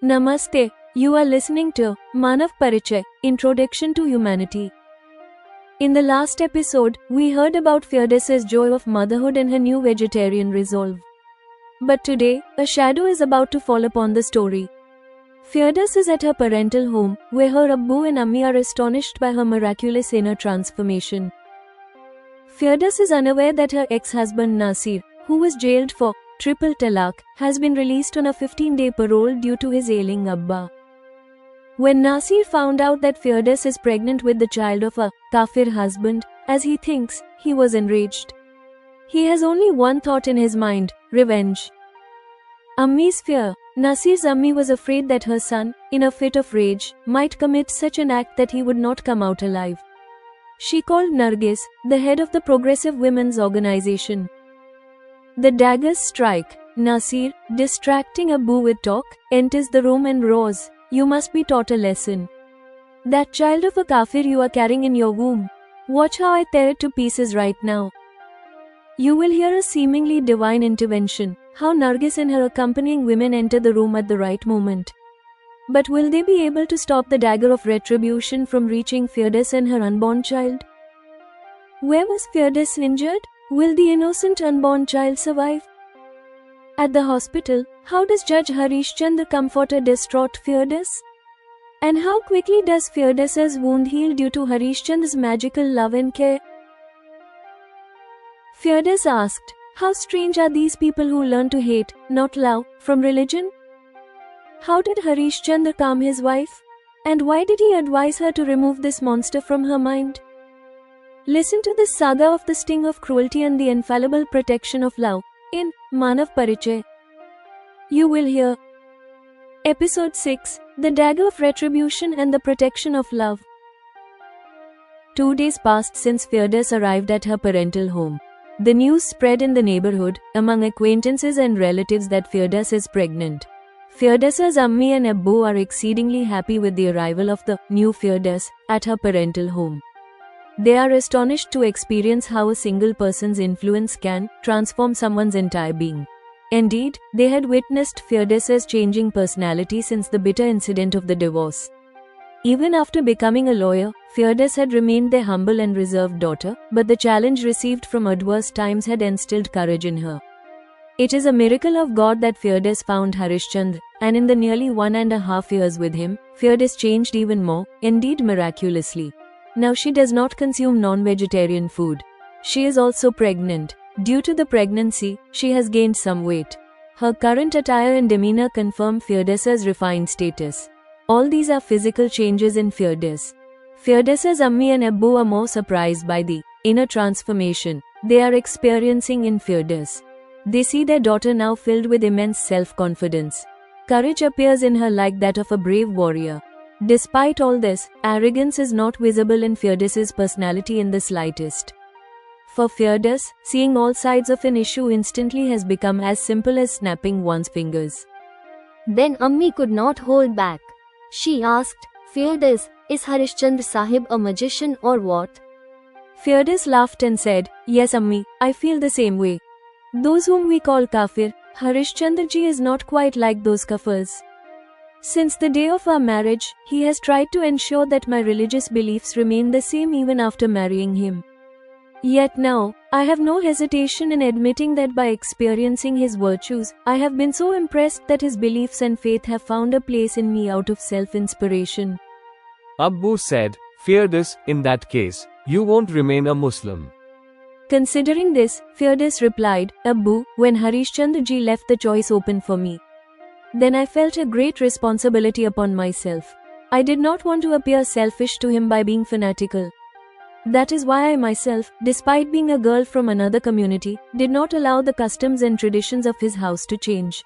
Namaste. You are listening to Manav Parichay, Introduction to Humanity. In the last episode, we heard about Firdausa's joy of motherhood and her new vegetarian resolve. But today, a shadow is about to fall upon the story. Firdaus is at her parental home, where her Abbu and Ammi are astonished by her miraculous inner transformation. Firdaus is unaware that her ex-husband Nasir, who was jailed for triple talaq, has been released on a 15-day parole due to his ailing Abba. When Nasir found out that Firdaus is pregnant with the child of a kafir husband, as he thinks, he was enraged. He has only one thought in his mind: revenge. Ammi's fear. Nasir's Ammi was afraid that her son, in a fit of rage, might commit such an act that he would not come out alive. She called Nargis, the head of the Progressive Women's Organization. The daggers strike. Nasir, distracting Abbu with talk, enters the room and roars, "You must be taught a lesson. That child of a kafir you are carrying in your womb. Watch how I tear it to pieces right now." You will hear a seemingly divine intervention, how Nargis and her accompanying women enter the room at the right moment. But will they be able to stop the dagger of retribution from reaching Firdaus and her unborn child? Where was Firdaus injured? Will the innocent unborn child survive? At the hospital, how does Judge Harishchandra comfort a distraught Firdaus? And how quickly does Firdaus's wound heal due to Harishchandra's magical love and care? Firdaus asked, how strange are these people who learn to hate, not love, from religion? How did Harishchandra calm his wife? And why did he advise her to remove this monster from her mind? Listen to this saga of the sting of cruelty and the infallible protection of love, in Manav Parichay. You will hear Episode 6, The Dagger of Retribution and the Protection of Love. 2 days passed since Firdaus arrived at her parental home. The news spread in the neighborhood, among acquaintances and relatives, that Firdaus is pregnant. Firdaus's Ammi and Abbu are exceedingly happy with the arrival of the new Firdaus at her parental home. They are astonished to experience how a single person's influence can transform someone's entire being. Indeed, they had witnessed Firdaus's changing personality since the bitter incident of the divorce. Even after becoming a lawyer, Firdaus had remained their humble and reserved daughter, but the challenge received from adverse times had instilled courage in her. It is a miracle of God that Firdaus found Harishchandra, and in the nearly 1.5 years with him, Firdaus changed even more, indeed miraculously. Now she does not consume non-vegetarian food. She is also pregnant. Due to the pregnancy, she has gained some weight. Her current attire and demeanor confirm Firdaus's refined status. All these are physical changes in Firdaus. Firdaus's Ammi and Abbu are more surprised by the inner transformation they are experiencing in Firdaus. They see their daughter now filled with immense self-confidence. Courage appears in her like that of a brave warrior. Despite all this, arrogance is not visible in Firdaus's personality in the slightest. For Firdaus, seeing all sides of an issue instantly has become as simple as snapping one's fingers. Then Ammi could not hold back. She asked, "Firdaus, is Harishchandra Sahib a magician or what?" Firdaus laughed and said, "Yes Ammi, I feel the same way. Those whom we call kafir, Harishchandra ji is not quite like those kafirs. Since the day of our marriage, he has tried to ensure that my religious beliefs remain the same even after marrying him. Yet now, I have no hesitation in admitting that by experiencing his virtues, I have been so impressed that his beliefs and faith have found a place in me out of self-inspiration." Abbu said, "Firdaus, in that case, you won't remain a Muslim." Considering this, Firdaus replied, "Abbu, when Harishchandra ji left the choice open for me, then I felt a great responsibility upon myself. I did not want to appear selfish to him by being fanatical. That is why I myself, despite being a girl from another community, did not allow the customs and traditions of his house to change.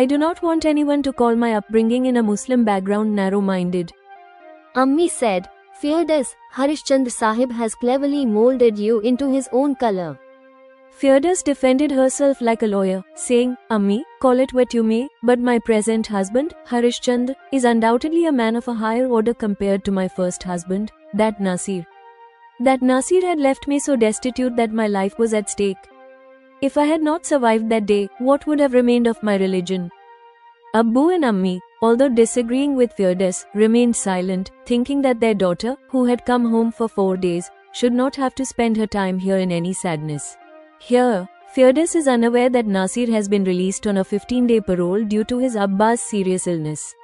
I do not want anyone to call my upbringing in a Muslim background narrow-minded." Ammi said, "Firdaus, Harishchandra Sahib has cleverly molded you into his own color." Firdaus defended herself like a lawyer, saying, "Ammi, call it what you may, but my present husband, Harishchandra, is undoubtedly a man of a higher order compared to my first husband, that Nasir. That Nasir had left me so destitute that my life was at stake. If I had not survived that day, what would have remained of my religion?" Abbu and Ammi, although disagreeing with Firdaus, remained silent, thinking that their daughter, who had come home for 4 days, should not have to spend her time here in any sadness. Here, Firdaus is unaware that Nasir has been released on a 15-day parole due to his Abba's serious illness.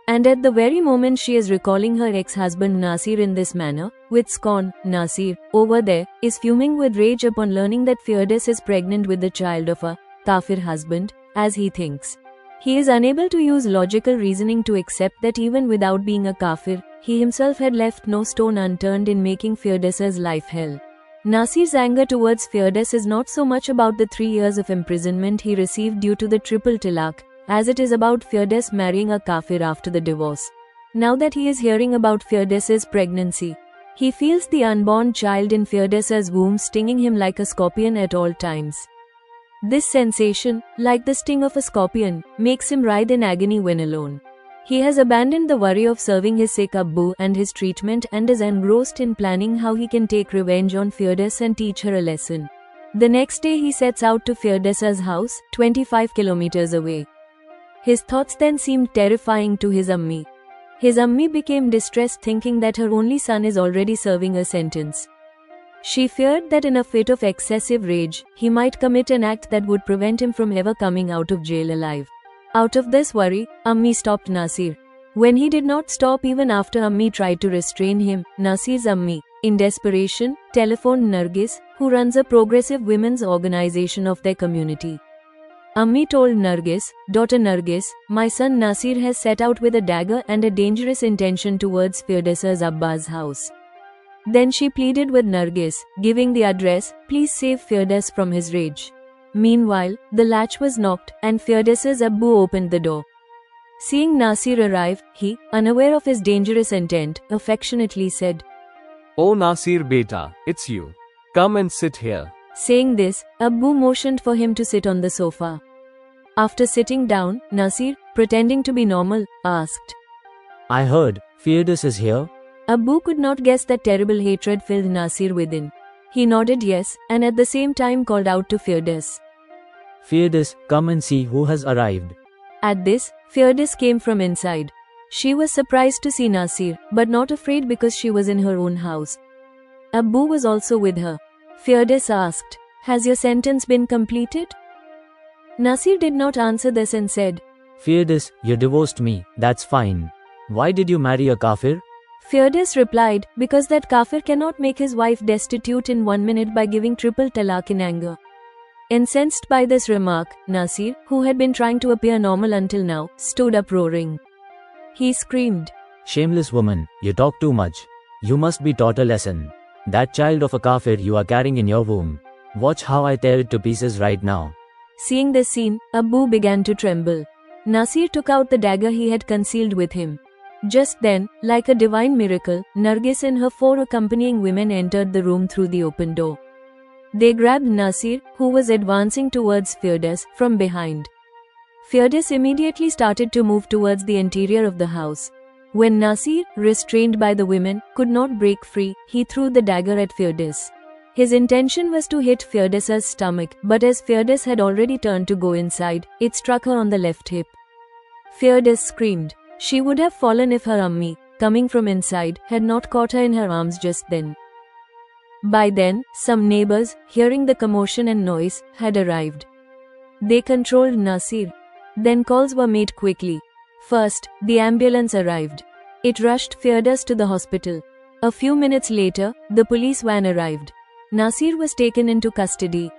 And at the very moment she is recalling her ex-husband Nasir in this manner, with scorn, Nasir, over there, is fuming with rage upon learning that Firdaus is pregnant with the child of a kafir husband, as he thinks. He is unable to use logical reasoning to accept that even without being a kafir, he himself had left no stone unturned in making Firdaus's life hell. Nasir's anger towards Firdaus is not so much about the 3 years of imprisonment he received due to the triple talaq, as it is about Firdaus marrying a kafir after the divorce. Now that he is hearing about Firdaus's pregnancy, he feels the unborn child in Firdaus's womb stinging him like a scorpion at all times. This sensation, like the sting of a scorpion, makes him writhe in agony when alone. He has abandoned the worry of serving his sick Abbu and his treatment and is engrossed in planning how he can take revenge on Firdaus and teach her a lesson. The next day he sets out to Firdaus's house, 25 kilometers away. His thoughts then seemed terrifying to his Ammi. His Ammi became distressed thinking that her only son is already serving a sentence. She feared that in a fit of excessive rage, he might commit an act that would prevent him from ever coming out of jail alive. Out of this worry, Ammi stopped Nasir. When he did not stop even after Ammi tried to restrain him, Nasir's Ammi, in desperation, telephoned Nargis, who runs a progressive women's organization of their community. Ammi told Nargis, "Daughter Nargis, my son Nasir has set out with a dagger and a dangerous intention towards Firdaus's Abba's house." Then she pleaded with Nargis, giving the address, "Please save Firdaus from his rage." Meanwhile, the latch was knocked, and Firdaus's Abbu opened the door. Seeing Nasir arrive, he, unaware of his dangerous intent, affectionately said, "Oh Nasir beta, it's you. Come and sit here." Saying this, Abbu motioned for him to sit on the sofa. After sitting down, Nasir, pretending to be normal, asked, "I heard, Firdaus is here?" Abbu could not guess that terrible hatred filled Nasir within. He nodded yes, and at the same time called out to Firdaus. "Firdaus, come and see who has arrived." At this, Firdaus came from inside. She was surprised to see Nasir, but not afraid because she was in her own house. Abbu was also with her. Firdaus asked, "Has your sentence been completed?" Nasir did not answer this and said, "Firdaus, you divorced me, that's fine. Why did you marry a kafir?" Firdaus replied, "Because that kafir cannot make his wife destitute in 1 minute by giving triple talaq in anger." Incensed by this remark, Nasir, who had been trying to appear normal until now, stood up roaring. He screamed, "Shameless woman, you talk too much. You must be taught a lesson. That child of a kafir you are carrying in your womb. Watch how I tear it to pieces right now." Seeing this scene, Abbu began to tremble. Nasir took out the dagger he had concealed with him. Just then, like a divine miracle, Nargis and her 4 accompanying women entered the room through the open door. They grabbed Nasir, who was advancing towards Firdaus, from behind. Firdaus immediately started to move towards the interior of the house. When Nasir, restrained by the women, could not break free, he threw the dagger at Firdaus. His intention was to hit Firdaus's stomach, but as Firdaus had already turned to go inside, it struck her on the left hip. Firdaus screamed. She would have fallen if her Ammi, coming from inside, had not caught her in her arms just then. By then, some neighbors, hearing the commotion and noise, had arrived. They controlled Nasir. Then calls were made quickly. First, the ambulance arrived. It rushed Firdaus to the hospital. A few minutes later, the police van arrived. Nasir was taken into custody.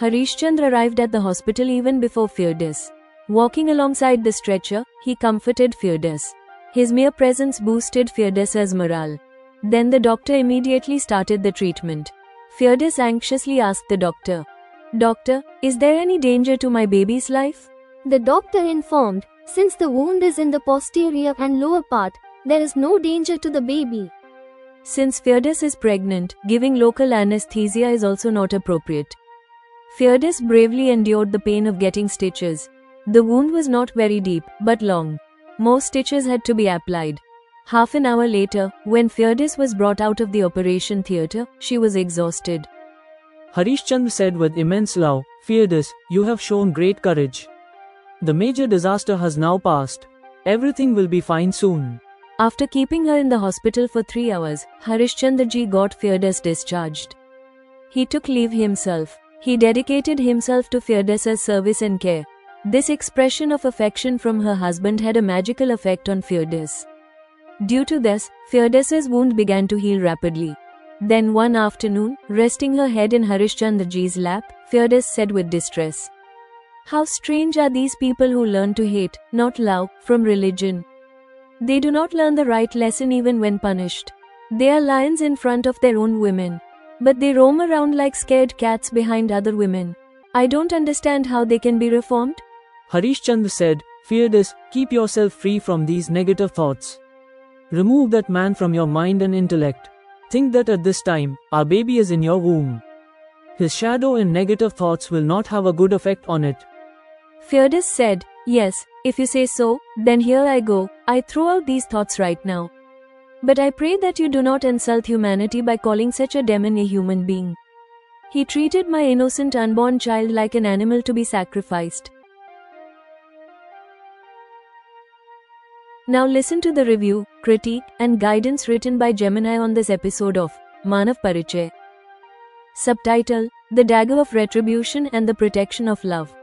Harishchandra arrived at the hospital even before Firdaus. Walking alongside the stretcher, he comforted Firdaus. His mere presence boosted Firdaus's morale. Then the doctor immediately started the treatment. Firdaus anxiously asked the doctor, "Doctor, is there any danger to my baby's life?" The doctor informed, "Since the wound is in the posterior and lower part, there is no danger to the baby." Since Firdaus is pregnant, giving local anesthesia is also not appropriate. Firdaus bravely endured the pain of getting stitches. The wound was not very deep, but long. More stitches had to be applied. Half an hour later, when Firdaus was brought out of the operation theatre, she was exhausted. Harishchandra said with immense love, "Firdaus, you have shown great courage. The major disaster has now passed. Everything will be fine soon. After keeping her in the hospital for 3 hours, Harishchandra ji got Firdaus discharged. He took leave himself. He dedicated himself to Firdaus's service and care. This expression of affection from her husband had a magical effect on Firdaus. Due to this, Firdaus's wound began to heal rapidly. Then one afternoon, resting her head in Harishchandra ji's lap, Firdaus said with distress, "How strange are these people who learn to hate, not love, from religion. They do not learn the right lesson even when punished. They are lions in front of their own women. But they roam around like scared cats behind other women. I don't understand how they can be reformed." Harishchandra said, "Firdaus, keep yourself free from these negative thoughts. Remove that man from your mind and intellect. Think that at this time, our baby is in your womb. His shadow and negative thoughts will not have a good effect on it." Firdaus said, "Yes, if you say so, then here I go. I throw out these thoughts right now. But I pray that you do not insult humanity by calling such a demon a human being. He treated my innocent unborn child like an animal to be sacrificed." Now listen to the review, critique, and guidance written by Gemini on this episode of Manav Parichaya. Subtitle: The Dagger of Retribution and the Protection of Love.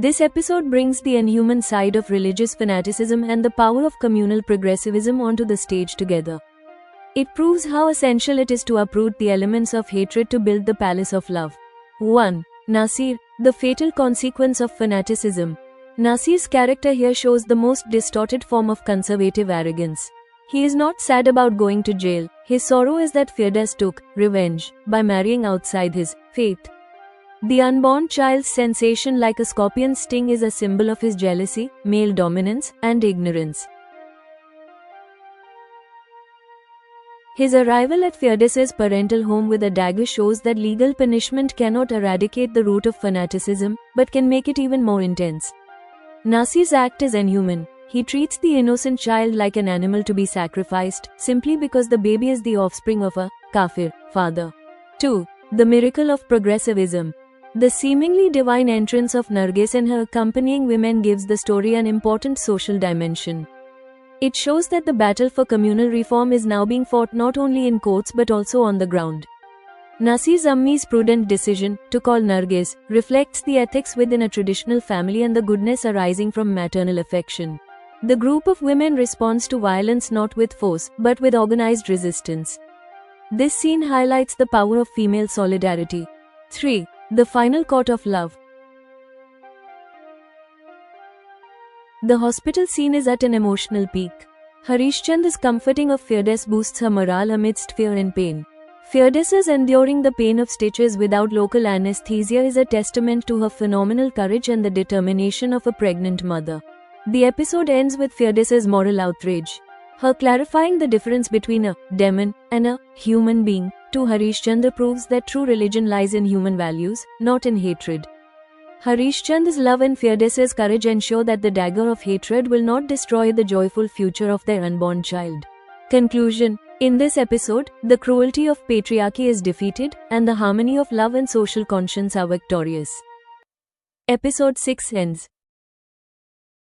This episode brings the inhuman side of religious fanaticism and the power of communal progressivism onto the stage together. It proves how essential it is to uproot the elements of hatred to build the palace of love. 1. Nasir, the fatal consequence of fanaticism. Nasir's character here shows the most distorted form of conservative arrogance. He is not sad about going to jail. His sorrow is that Firdaus took revenge by marrying outside his faith. The unborn child's sensation like a scorpion's sting is a symbol of his jealousy, male dominance, and ignorance. His arrival at Firdaus's parental home with a dagger shows that legal punishment cannot eradicate the root of fanaticism, but can make it even more intense. Nasir's act is inhuman. He treats the innocent child like an animal to be sacrificed, simply because the baby is the offspring of a kafir father. 2. The miracle of progressivism. The seemingly divine entrance of Nargis and her accompanying women gives the story an important social dimension. It shows that the battle for communal reform is now being fought not only in courts but also on the ground. Nasir's Ammi's prudent decision to call Nargis reflects the ethics within a traditional family and the goodness arising from maternal affection. The group of women responds to violence not with force but with organized resistance. This scene highlights the power of female solidarity. 3. The final court of love. The hospital scene is at an emotional peak. Harishchandra's comforting of Firdaus boosts her morale amidst fear and pain. Firdaus's enduring the pain of stitches without local anesthesia is a testament to her phenomenal courage and the determination of a pregnant mother. The episode ends with Firdaus's moral outrage. Her clarifying the difference between a demon and a human being to Harishchandra proves that true religion lies in human values, not in hatred. Harishchandra's love and Firdaus's courage ensure that the dagger of hatred will not destroy the joyful future of their unborn child. Conclusion. In this episode, the cruelty of patriarchy is defeated, and the harmony of love and social conscience are victorious. Episode 6 ends.